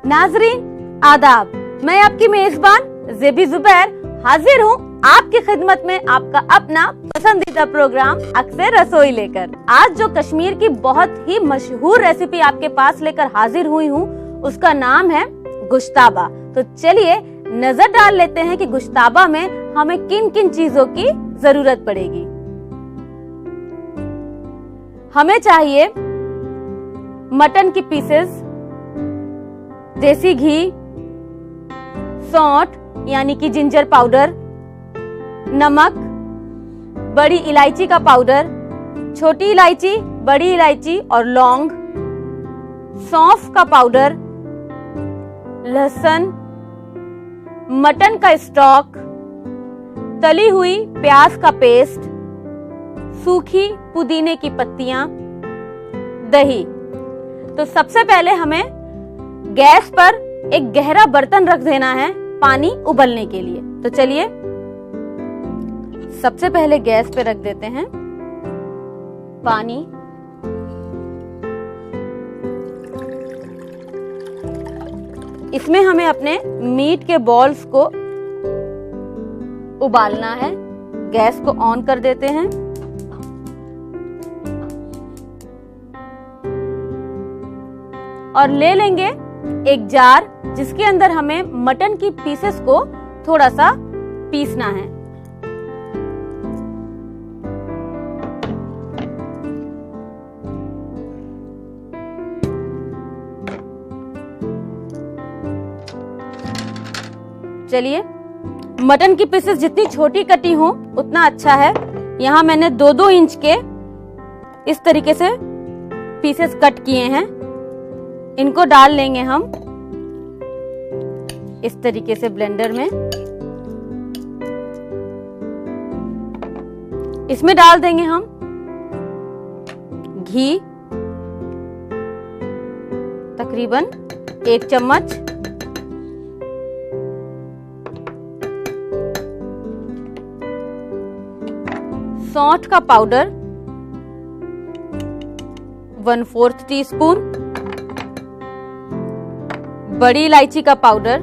नाजरीन आदाब, मैं आपकी मेजबान ज़ेबी ज़ुबैर हाजिर हूँ आपकी खिदमत में आपका अपना पसंदीदा प्रोग्राम अक्सर रसोई लेकर। आज जो कश्मीर की बहुत ही मशहूर रेसिपी आपके पास लेकर हाजिर हुई हूँ उसका नाम है गुश्ताबा। तो चलिए नजर डाल लेते हैं कि गुश्ताबा में हमें किन किन चीजों की जरूरत पड़ेगी। हमें चाहिए मटन की पीसेस, देसी घी, सौंठ यानी कि जिंजर पाउडर, नमक, बड़ी इलायची का पाउडर, छोटी इलायची, बड़ी इलायची और लौंग, सौंफ का पाउडर, लहसुन, मटन का स्टॉक, तली हुई प्याज का पेस्ट, सूखी पुदीने की पत्तियां, दही। तो सबसे पहले हमें गैस पर एक गहरा बर्तन रख देना है पानी उबलने के लिए। तो चलिए सबसे पहले गैस पे रख देते हैं पानी। इसमें हमें अपने मीट के बॉल्स को उबालना है। गैस को ऑन कर देते हैं। और ले लेंगे एक जार जिसके अंदर हमें मटन की पीसेस को थोड़ा सा पीसना है। चलिए, मटन की पीसेस जितनी छोटी कटी हो उतना अच्छा है। यहाँ मैंने 2-2 इंच के इस तरीके से पीसेस कट किए हैं। इनको डाल लेंगे हम इस तरीके से ब्लेंडर में। इसमें डाल देंगे हम घी, तकरीबन 1 चम्मच, सौंठ का पाउडर 1/4 टीस्पून, बड़ी इलायची का पाउडर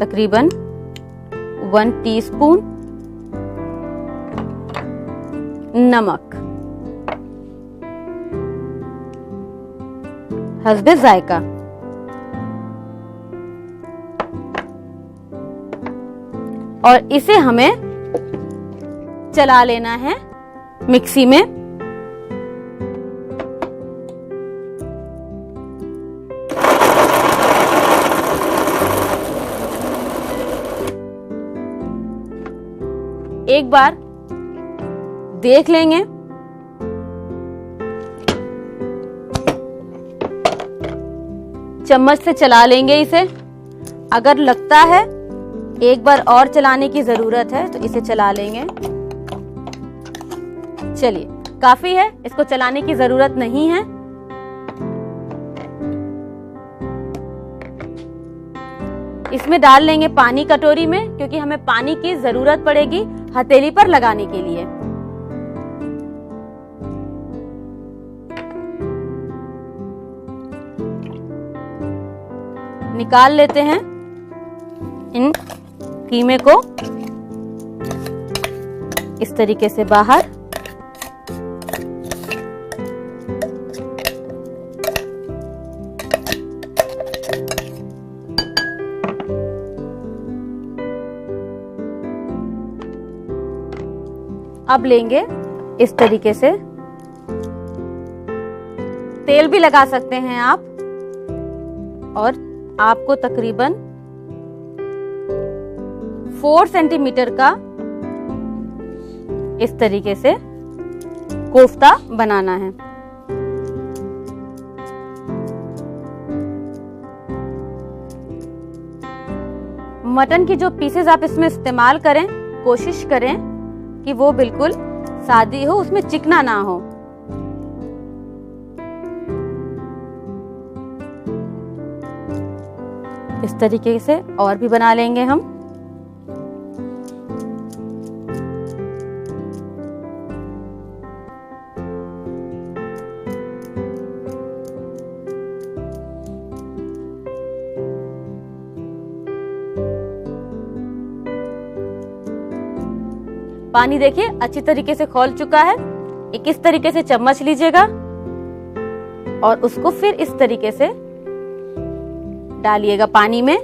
तकरीबन 1 टीस्पून, नमक हस्बे जायका, और इसे हमें चला लेना है मिक्सी में। एक बार देख लेंगे। चम्मच से चला लेंगे इसे। अगर लगता है एक बार और चलाने की जरूरत है तो इसे चला लेंगे। चलिए, काफी है, इसको चलाने की जरूरत नहीं है। इसमें डाल लेंगे पानी कटोरी में, क्योंकि हमें पानी की जरूरत पड़ेगी हथेली पर लगाने के लिए। निकाल लेते हैं इन कीमे को इस तरीके से बाहर। अब लेंगे इस तरीके से, तेल भी लगा सकते हैं आप, और आपको तकरीबन 4 सेंटीमीटर का इस तरीके से कोफ्ता बनाना है। मटन की जो पीसेस आप इसमें इस्तेमाल करें, कोशिश करें कि वो बिल्कुल सादी हो, उसमें चिकना ना हो। इस तरीके से और भी बना लेंगे हम। पानी देखिए अच्छी तरीके से खौल चुका है। एक इस तरीके से चम्मच लीजिएगा और उसको फिर इस तरीके से डालिएगा पानी में।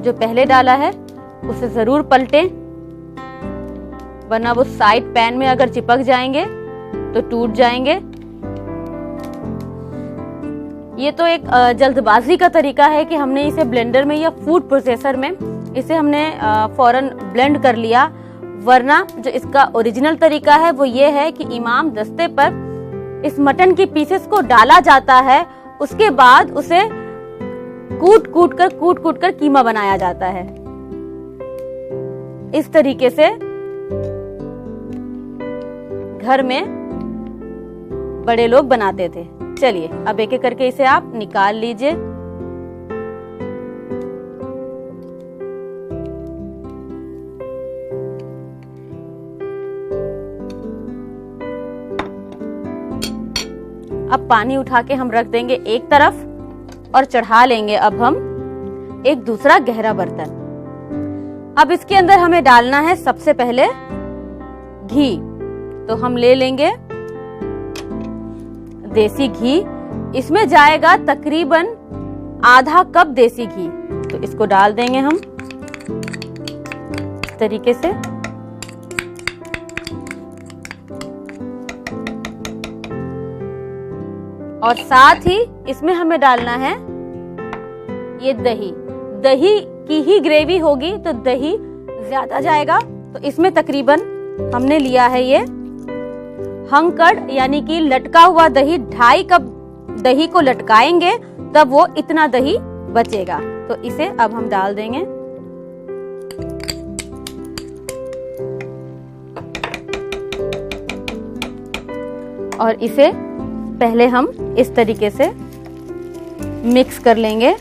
जो पहले डाला है उसे जरूर पलटें, वरना वो साइड पैन में अगर चिपक जाएंगे तो टूट जाएंगे। ये तो एक जल्दबाजी का तरीका है कि हमने इसे ब्लेंडर में या फूड प्रोसेसर में इसे हमने फौरन ब्लेंड कर लिया, वरना जो इसका ओरिजिनल तरीका है वो ये है कि इमाम दस्ते पर इस मटन की पीसेस को डाला जाता है, उसके बाद उसे कूट कूट कर कीमा बनाया जाता है। इस तरीके से घर में बड़े लोग बनाते थे। चलिए अब एक एक करके इसे आप निकाल लीजिए। अब पानी उठा के हम रख देंगे एक तरफ और चढ़ा लेंगे अब हम एक दूसरा गहरा बर्तन। अब इसके अंदर हमें डालना है सबसे पहले घी। तो हम ले लेंगे देसी घी, इसमें जाएगा तकरीबन आधा कप देसी घी। तो इसको डाल देंगे हम इस तरीके से। और साथ ही इसमें हमें डालना है ये दही। दही की ही ग्रेवी होगी तो दही ज्यादा जाएगा। तो इसमें तकरीबन हमने लिया है ये हंकड़ यानी कि लटका हुआ दही। 2.5 कप दही को लटकाएंगे तब वो इतना दही बचेगा। तो इसे अब हम डाल देंगे। और इसे पहले हम इस तरीके से मिक्स कर लेंगे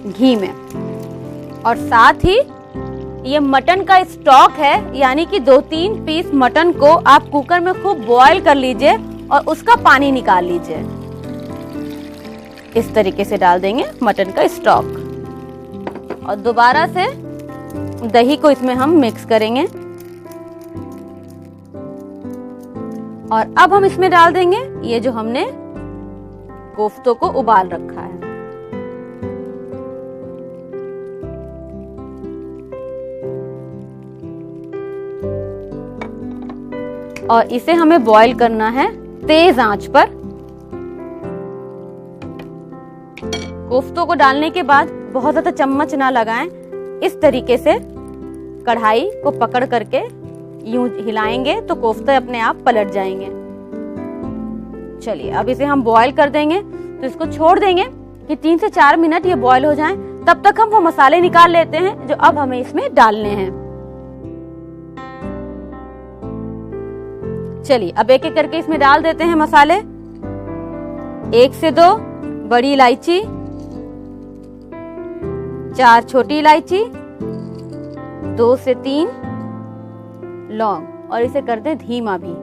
घी में। और साथ ही ये मटन का स्टॉक है, यानी कि 2-3 पीस मटन को आप कुकर में खूब बॉईल कर लीजिए और उसका पानी निकाल लीजिए। इस तरीके से डाल देंगे मटन का स्टॉक और दोबारा से दही को इसमें हम मिक्स करेंगे। और अब हम इसमें डाल देंगे ये जो हमने कोफ्तों को उबाल रखा है। और इसे हमें बॉईल करना है तेज आंच पर। कोफ्तों को डालने के बाद बहुत ज्यादा चम्मच ना लगाएं, इस तरीके से कढ़ाई को पकड़ करके यूं हिलाएंगे तो कोफ्ते अपने आप पलट जाएंगे। चलिए अब इसे हम बॉईल कर देंगे। तो इसको छोड़ देंगे कि 3 से 4 मिनट ये बॉईल हो जाएं। तब तक हम वो मसाले निकाल लेते हैं जो अब हमें इसमें डालने हैं। चलिए अब एक एक करके इसमें डाल देते हैं मसाले। 1 से 2 बड़ी इलायची, 4 छोटी इलायची, 2 से 3 लौंग और इसे कर दें धीमा भी।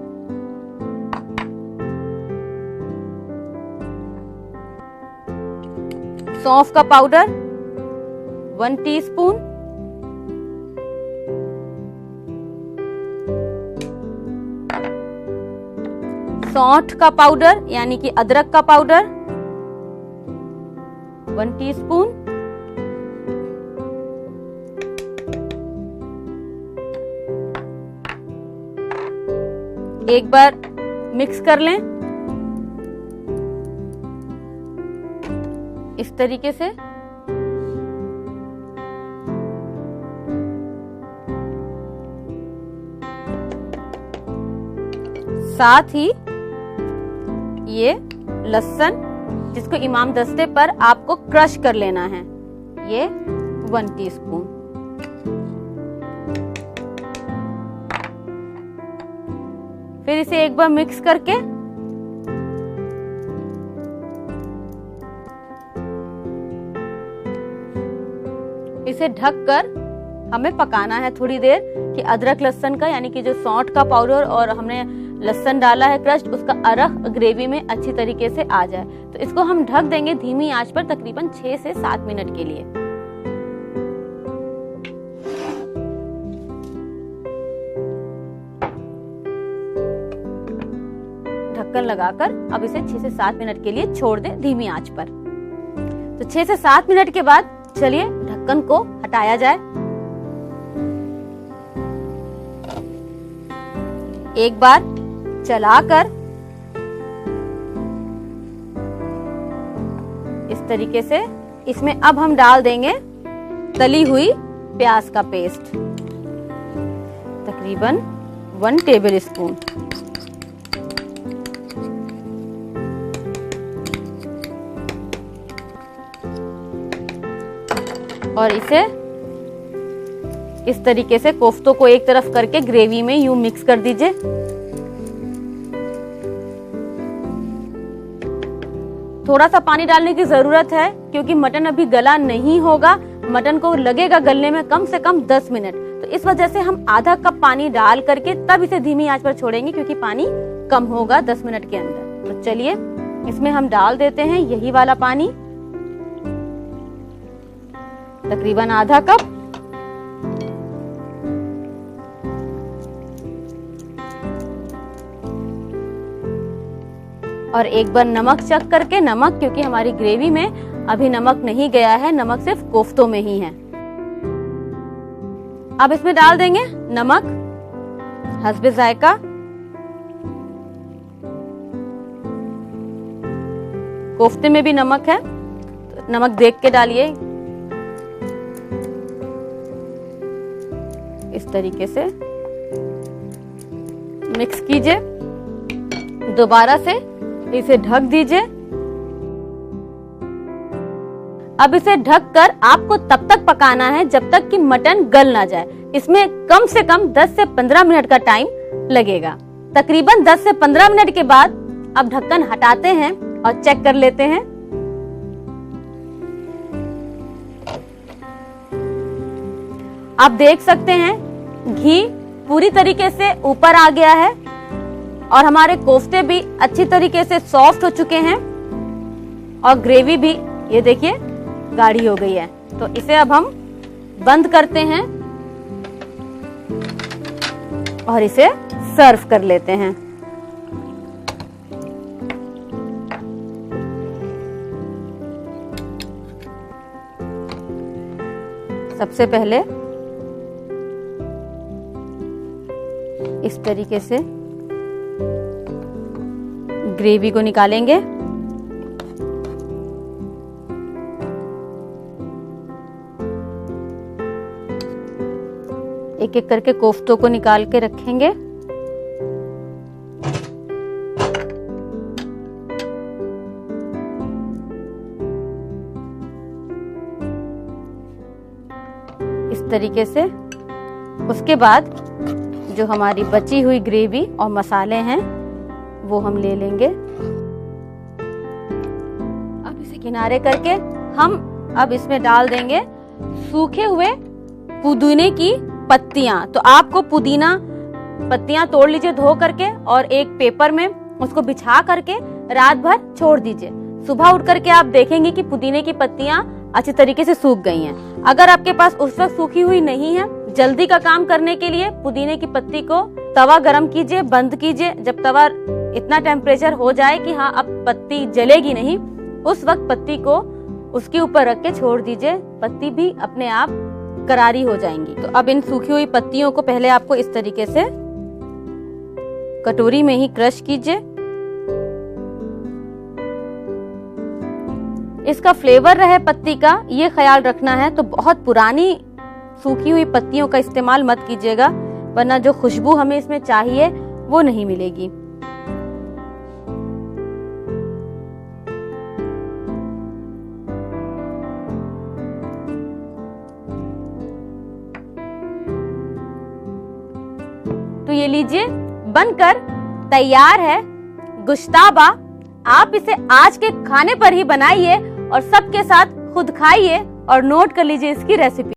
सौंफ का पाउडर 1 टीस्पून, सौंठ का पाउडर यानी कि अदरक का पाउडर 1 टीस्पून, एक बार मिक्स कर लें इस तरीके से। साथ ही ये लहसुन जिसको इमाम दस्ते पर आपको क्रश कर लेना है, ये 1 टीस्पून। फिर इसे एक बार मिक्स करके इसे ढककर हमें पकाना है थोड़ी देर कि अदरक लहसुन का यानी कि जो सौंठ का पाउडर और हमने लहसुन डाला है क्रश्ड, उसका अरख ग्रेवी में अच्छी तरीके से आ जाए। तो इसको हम ढक देंगे धीमी आंच पर तकरीबन 6 से 7 मिनट के लिए। ढक्कन लगाकर अब इसे 6 से 7 मिनट के लिए छोड़ दें धीमी आंच पर। तो 6 से 7 मिनट के बाद चलिए ढक्कन को हटाया जाए। एक बार चलाकर इस तरीके से इसमें अब हम डाल देंगे तली हुई प्याज का पेस्ट, तकरीबन 1 टेबल स्पून। और इसे इस तरीके से कोफ्तों को एक तरफ करके ग्रेवी में यूं मिक्स कर दीजिए। थोड़ा सा पानी डालने की जरूरत है क्योंकि मटन अभी गला नहीं होगा, मटन को लगेगा गलने में कम से कम 10 मिनट। तो इस वजह से हम आधा कप पानी डाल करके तब इसे धीमी आंच पर छोड़ेंगे क्योंकि पानी कम होगा 10 मिनट के अंदर। तो चलिए इसमें हम डाल देते हैं यही वाला पानी, तकरीबन आधा कप। और एक बार नमक चेक करके, नमक क्योंकि हमारी ग्रेवी में अभी नमक नहीं गया है, नमक सिर्फ कोफ्तों में ही है। अब इसमें डाल देंगे नमक हस्बे जायका, कोफ्ते में भी नमक है तो नमक देख के डालिए। इस तरीके से मिक्स कीजिए, दोबारा से इसे ढक दीजिए। अब इसे ढककर आपको तब तक पकाना है जब तक कि मटन गल ना जाए। इसमें कम से कम 10 से 15 मिनट का टाइम लगेगा। तकरीबन 10 से 15 मिनट के बाद अब ढक्कन हटाते हैं और चेक कर लेते हैं। आप देख सकते हैं घी पूरी तरीके से ऊपर आ गया है और हमारे कोफ्ते भी अच्छी तरीके से सॉफ्ट हो चुके हैं और ग्रेवी भी ये देखिए गाढ़ी हो गई है। तो इसे अब हम बंद करते हैं और इसे सर्व कर लेते हैं। सबसे पहले इस तरीके से ग्रेवी को निकालेंगे। एक एक करके कोफ्तों को निकाल के रखेंगे। इस तरीके से उसके बाद जो हमारी बची हुई ग्रेवी और मसाले हैं वो हम ले लेंगे। अब इसे किनारे करके हम अब इसमें डाल देंगे सूखे हुए पुदीने की पत्तियां। तो आपको पुदीना पत्तियां तोड़ लीजिए धो करके और एक पेपर में उसको बिछा करके रात भर छोड़ दीजिए। सुबह उठ करके आप देखेंगे कि पुदीने की पत्तियां अच्छी तरीके से सूख गई हैं। अगर आपके पास उस वक्त सूखी हुई नहीं है, जल्दी का काम करने के लिए पुदीने की पत्ती को तवा गरम कीजिए, बंद कीजिए। जब तवा इतना टेम्परेचर हो जाए कि हाँ अब पत्ती जलेगी नहीं, उस वक्त पत्ती को उसके ऊपर रख के छोड़ दीजिए। पत्ती भी अपने आप करारी हो जाएंगी। तो अब इन सूखी हुई पत्तियों को पहले आपको इस तरीके से कटोरी में ही क्रश कीजिए। इसका फ्लेवर रहे पत्ती का, ये ख्याल रखना है। तो बहुत पुरानी सूखी हुई पत्तियों का इस्तेमाल मत कीजिएगा, वरना जो खुशबू हमें इसमें चाहिए वो नहीं मिलेगी। तो ये लीजिए बनकर तैयार है गुश्ताबा। आप इसे आज के खाने पर ही बनाइए और सबके साथ खुद खाइए और नोट कर लीजिए इसकी रेसिपी।